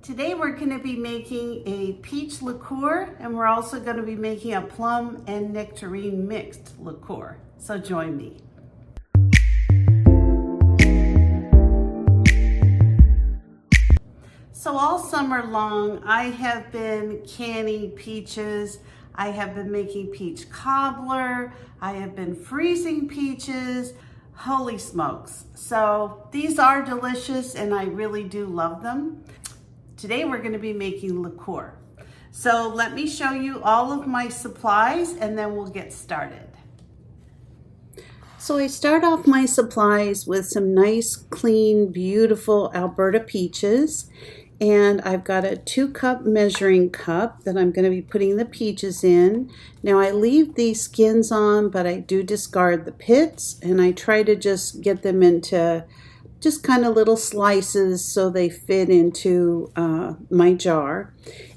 Today we're going to be making a peach liqueur, and we're also going to be making a plum and nectarine mixed liqueur. So join me. So all summer long I have been canning peaches. I have been making peach cobbler. I have been freezing peaches. Holy smokes. So these are delicious and I really do love them. Today we're going to be making liqueur. So let me show you all of my supplies and then we'll get started. So I start off my supplies with some nice, clean, beautiful Alberta peaches. And I've got a 2-cup measuring cup that I'm going to be putting the peaches in. Now I leave these skins on, but I do discard the pits, and I try to just get them into just kind of little slices so they fit into my jar.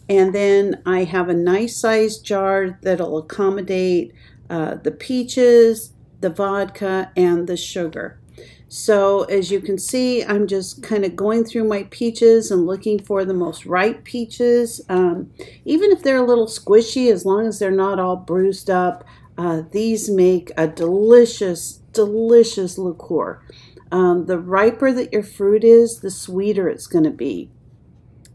And then I have a nice sized jar that'll accommodate the peaches, the vodka, and the sugar. So as you can see, I'm just kind of going through my peaches and looking for the most ripe peaches. Even if they're a little squishy, as long as they're not all bruised up, these make a delicious, delicious liqueur. The riper that your fruit is, the sweeter it's going to be.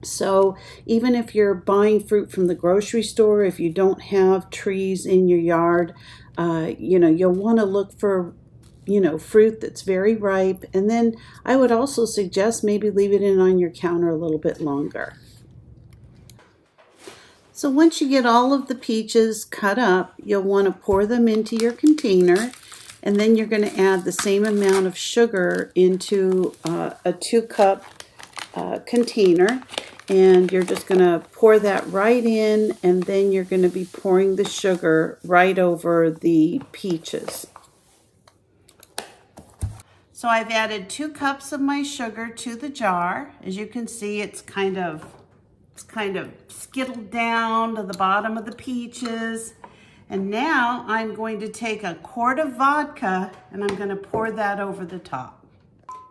So even if you're buying fruit from the grocery store, if you don't have trees in your yard, you'll want to look for fruit that's very ripe. And then I would also suggest maybe leaving it on your counter a little bit longer. So once you get all of the peaches cut up, you'll want to pour them into your container. And then you're going to add the same amount of sugar into a 2-cup container. And you're just going to pour that right in. And then you're going to be pouring the sugar right over the peaches. So I've added 2 cups of my sugar to the jar. As you can see, it's kind of skittled down to the bottom of the peaches. And now I'm going to take a quart of vodka and I'm going to pour that over the top.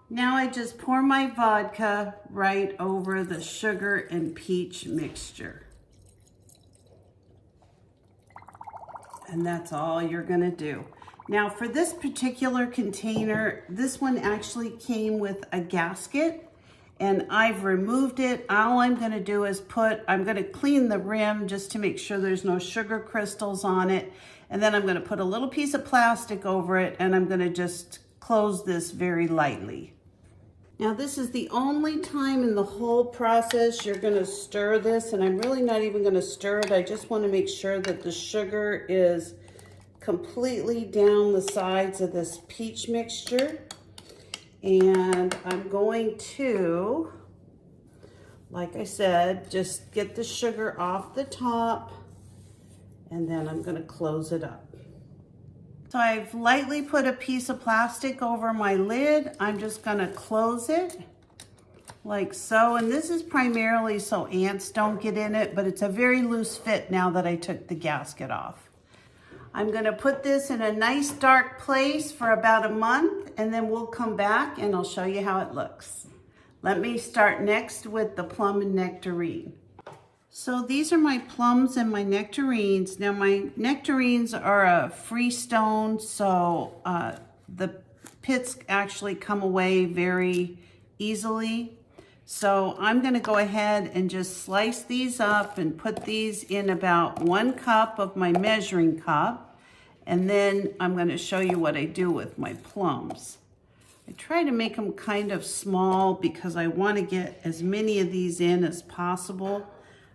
Now I just pour my vodka right over the sugar and peach mixture. And that's all you're going to do. Now for this particular container, this one actually came with a gasket and I've removed it. All I'm going to do is I'm going to clean the rim just to make sure there's no sugar crystals on it. And then I'm going to put a little piece of plastic over it and I'm going to just close this very lightly. Now this is the only time in the whole process you're going to stir this, and I'm really not even going to stir it. I just want to make sure that the sugar is completely down the sides of this peach mixture. And I'm going to, like I said, just get the sugar off the top and then I'm going to close it up. So I've lightly put a piece of plastic over my lid. I'm just going to close it like so. And this is primarily so ants don't get in it, but it's a very loose fit now that I took the gasket off. I'm going to put this in a nice dark place for about a month and then we'll come back and I'll show you how it looks. Let me start next with the plum and nectarine. So these are my plums and my nectarines. Now my nectarines are a freestone, so the pits actually come away very easily. So I'm going to go ahead and just slice these up and put these in about 1 cup of my measuring cup. And then I'm going to show you what I do with my plums. I try to make them kind of small because I want to get as many of these in as possible.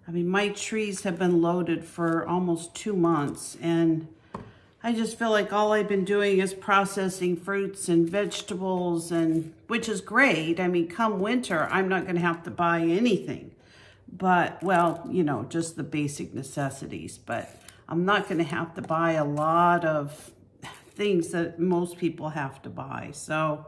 I mean, my trees have been loaded for almost 2 months and I just feel like all I've been doing is processing fruits and vegetables, and which is great. I mean, come winter, I'm not going to have to buy anything. But, well, just the basic necessities. But I'm not going to have to buy a lot of things that most people have to buy. So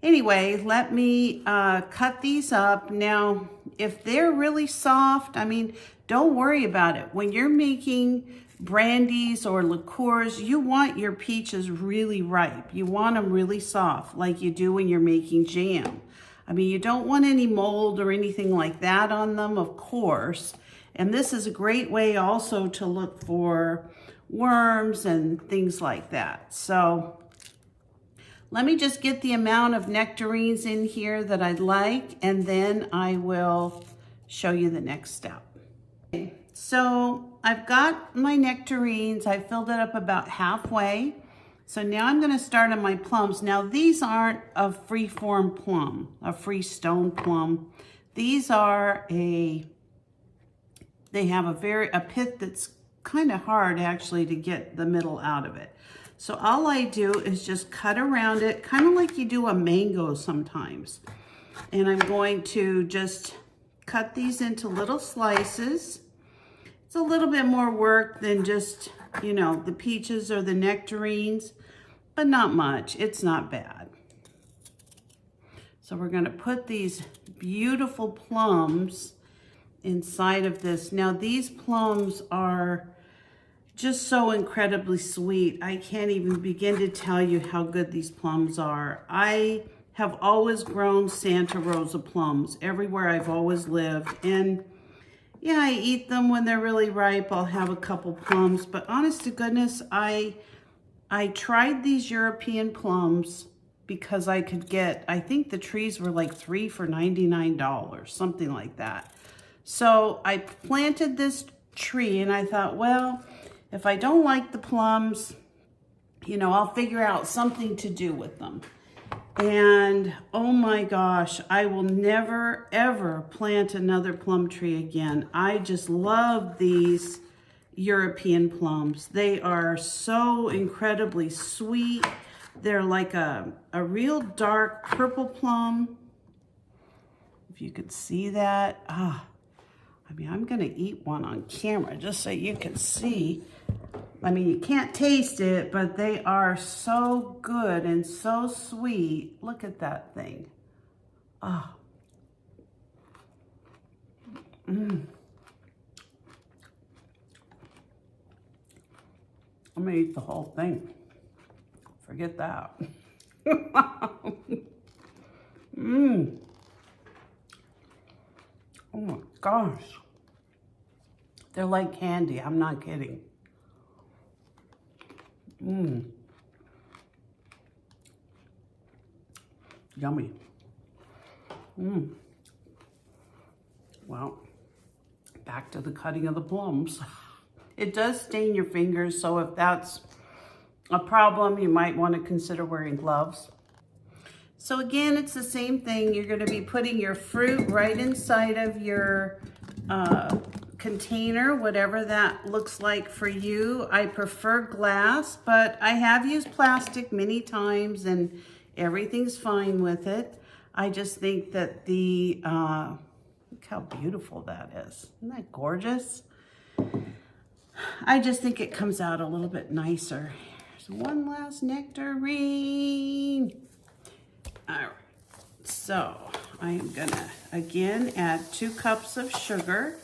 anyway, let me cut these up. Now, if they're really soft, I mean, don't worry about it. When you're making brandies or liqueurs, you want your peaches really ripe. You want them really soft, like you do when you're making jam. I mean, you don't want any mold or anything like that on them, of course. And this is a great way also to look for worms and things like that. So let me just get the amount of nectarines in here that I'd like, and then I will show you the next step. Okay, so I've got my nectarines. I filled it up about halfway. So now I'm going to start on my plums. Now these aren't a free-form plum, a free stone plum. These are they have a pith that's kind of hard actually to get the middle out of it. So all I do is just cut around it, kind of like you do a mango sometimes. And I'm going to just cut these into little slices. It's a little bit more work than just, you know, the peaches or the nectarines, but not much. It's not bad. So we're going to put these beautiful plums inside of this. Now these plums are just so incredibly sweet. I can't even begin to tell you how good these plums are. I have always grown Santa Rosa plums everywhere I've always lived. And yeah, I eat them when they're really ripe. I'll have a couple plums, but honest to goodness, I tried these European plums because I could get, I think the trees were like 3 for $99, something like that. So I planted this tree and I thought, well, if I don't like the plums, you know, I'll figure out something to do with them. And oh my gosh, I will never ever plant another plum tree again. I just love these European plums. They are so incredibly sweet. They're like a real dark purple plum. If you could see that. I mean, I'm gonna eat one on camera just so you can see. I mean, you can't taste it, but they are so good and so sweet. Look at that thing. I'm gonna eat the whole thing. Forget that. Oh my gosh. They're like candy, I'm not kidding. Yummy. Well, back to the cutting of the plums. It does stain your fingers, so if that's a problem, you might want to consider wearing gloves. So again, it's the same thing. You're going to be putting your fruit right inside of your container, whatever that looks like for you. I prefer glass, but I have used plastic many times and everything's fine with it. I just think that look how beautiful that is. Isn't that gorgeous? I just think it comes out a little bit nicer. Here's one last nectarine. All right, so I am gonna, again, add 2 cups of sugar.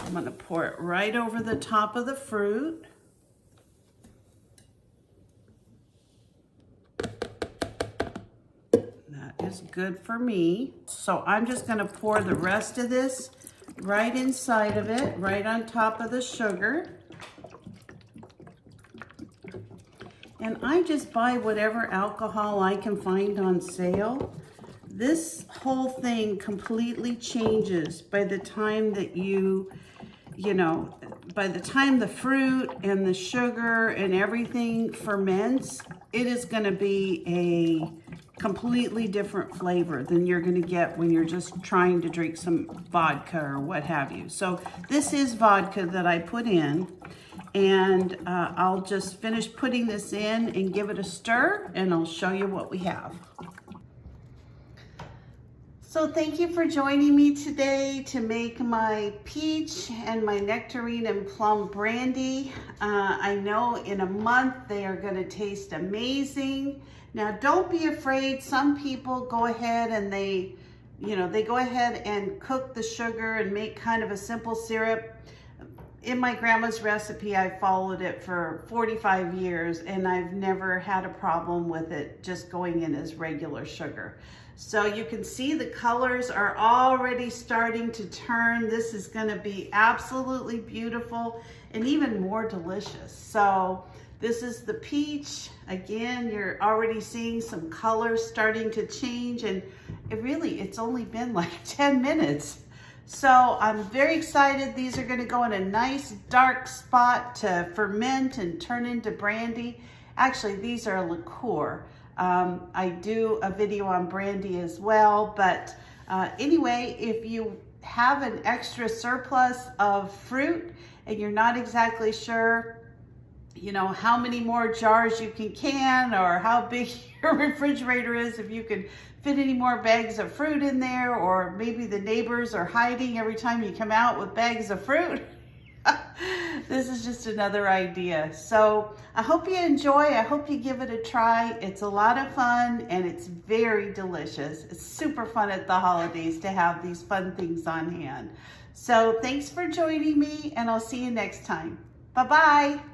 I'm gonna pour it right over the top of the fruit. That is good for me. So I'm just gonna pour the rest of this right inside of it, right on top of the sugar. And I just buy whatever alcohol I can find on sale. This whole thing completely changes by the time that by the time the fruit and the sugar and everything ferments, it is going to be a completely different flavor than you're going to get when you're just trying to drink some vodka or what have you. So this is vodka that I put in, and I'll just finish putting this in and give it a stir, and I'll show you what we have. So thank you for joining me today to make my peach and my nectarine and plum brandy. I know in a month they are going to taste amazing. Now don't be afraid. Some people go ahead and they go ahead and cook the sugar and make kind of a simple syrup. in my grandma's recipe, I followed it for 45 years and I've never had a problem with it just going in as regular sugar. So you can see the colors are already starting to turn. This is going to be absolutely beautiful and even more delicious. So this is the peach. Again, you're already seeing some colors starting to change, and it's only been like 10 minutes. So I'm very excited. These are going to go in a nice dark spot to ferment and turn into brandy. Actually, these are a liqueur. I do a video on brandy as well, but anyway, if you have an extra surplus of fruit and you're not exactly sure, you know, how many more jars you can or how big your refrigerator is, if you can fit any more bags of fruit in there, or maybe the neighbors are hiding every time you come out with bags of fruit. This is just another idea. So I hope you enjoy. I hope you give it a try. It's a lot of fun and it's very delicious. It's super fun at the holidays to have these fun things on hand. So thanks for joining me, and I'll see you next time. Bye-bye.